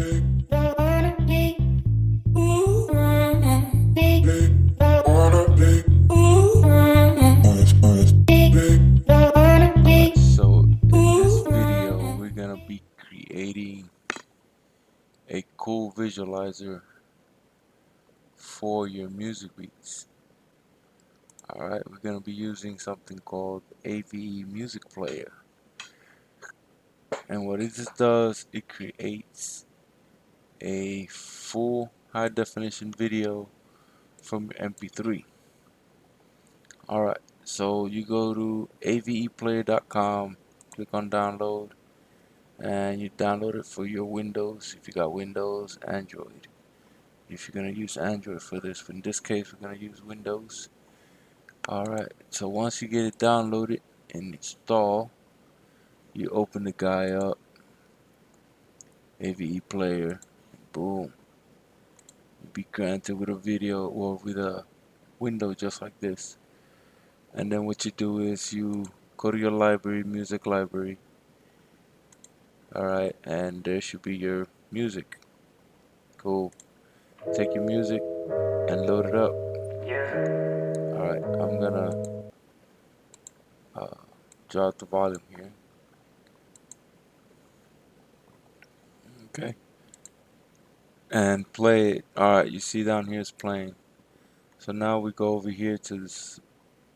So in this video, we're gonna be creating a cool visualizer for your music beats. Alright, we're gonna be using something called AVE Music Player. And what it just does, it creates a full high definition video from your MP3. Alright, so you go to aveplayer.com, click on download, and you download it for your Windows if you got Windows, Android. If you're going to use Android for this, in this case we're going to use Windows. Alright, so once you get it downloaded and install, you open the guy up, AVE Player, and boom, you'll be granted with a video or with a window just like this. And then what you do is you go to your library, music library. Alright, and there should be your music. Cool. Take your music and load it up. Alright, I'm gonna drop the volume here. Okay. And play it. Alright, you see down here it's playing. So now we go over here to this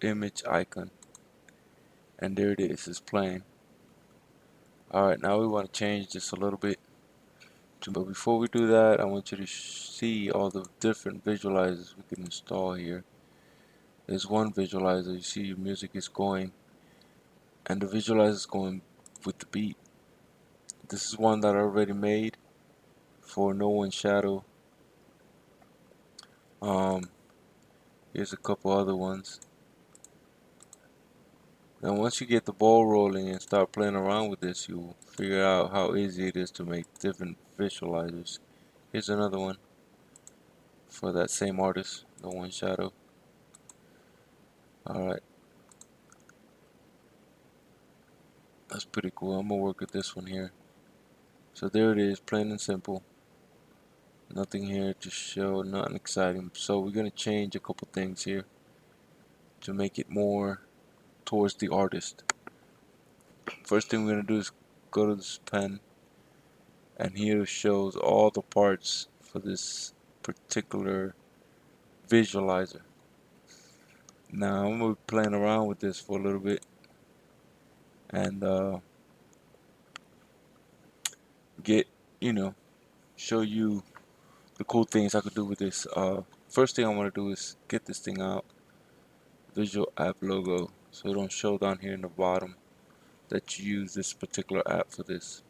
image icon. And there it is, it's playing. Alright, now we want to change this a little bit. But before we do that, I want you to see all the different visualizers we can install here. There's one visualizer, you see your music is going, and the visualizer is going with the beat. This is one that I already made for No One Shadow. Here's a couple other ones. Now once you get the ball rolling and start playing around with this, you'll figure out how easy it is to make different visualizers. Here's another one for that same artist, No One Shadow. Alright, that's pretty cool. I'm gonna work with this one here. So there it is, plain and simple. Nothing here to show, nothing exciting. So we're gonna change a couple things here to make it more towards the artist. First thing we're gonna do is go to this pen, and here it shows all the parts for this particular visualizer. Now I'm gonna be playing around with this for a little bit and get, show you the cool things I could do with this. First thing I want to do is get this thing out, Visual App Logo, so it don't show down here in the bottom that you use this particular app for this.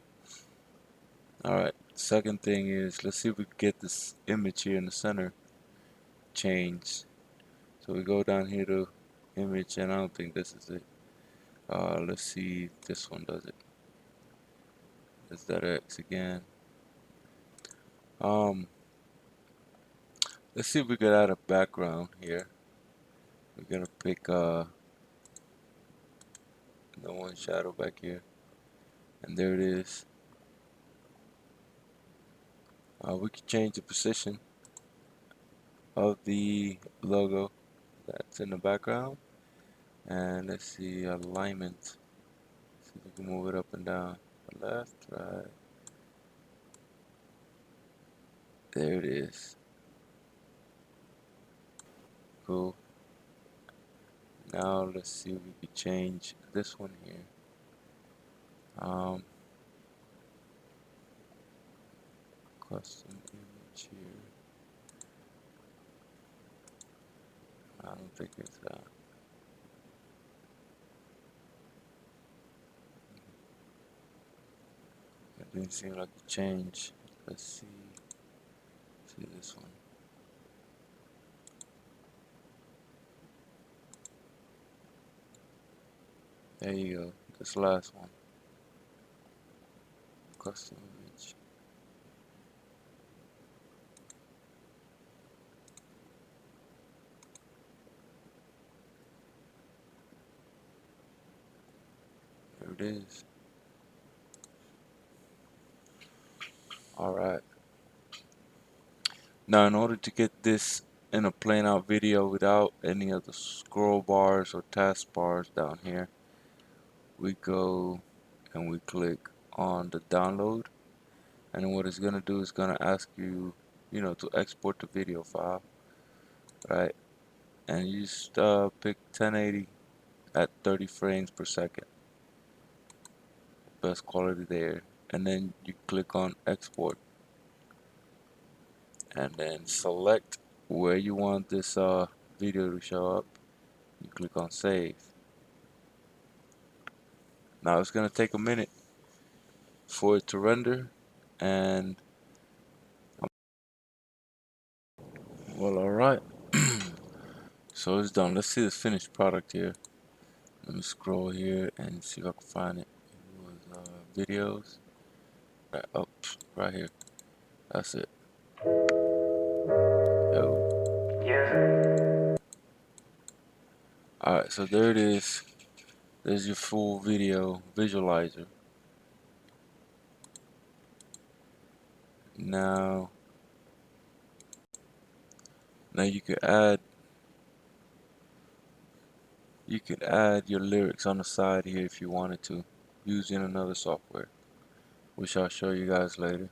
Alright, second thing is, let's see if we can get this image here in the center changed. So we go down here to image, and I don't think this is it. Let's see if this one does it. Is that X again? Let's see if we could add a background here. We're gonna pick No One Shadow back here, and there it is. We can change the position of the logo that's in the background, and let's see alignment. See if we can move it up and down, left, right. There it is. Cool. Now let's see if we can change this one here. Custom image here. I don't think it's that. It didn't seem like a change. Let's see. See this one. There you go. This last one. Custom image. There it is. Alright. Now in order to get this in a plain out video without any of the scroll bars or task bars down here, we go and we click on the download, and then what it's gonna do is gonna ask you, to export the video file, right? And you just pick 1080 at 30 frames per second, best quality there, and then you click on export, and then select where you want this video to show up. You click on save. Now it's gonna take a minute for it to render, and well, alright. So it's done. Let's see this finished product here. Let me scroll here and see if I can find it. It was videos. Right, oh, right here. That's it. Yo. Yeah. Alright, so there it is. There's your full video visualizer. Now, you could add your lyrics on the side here if you wanted to, using another software, which I'll show you guys later.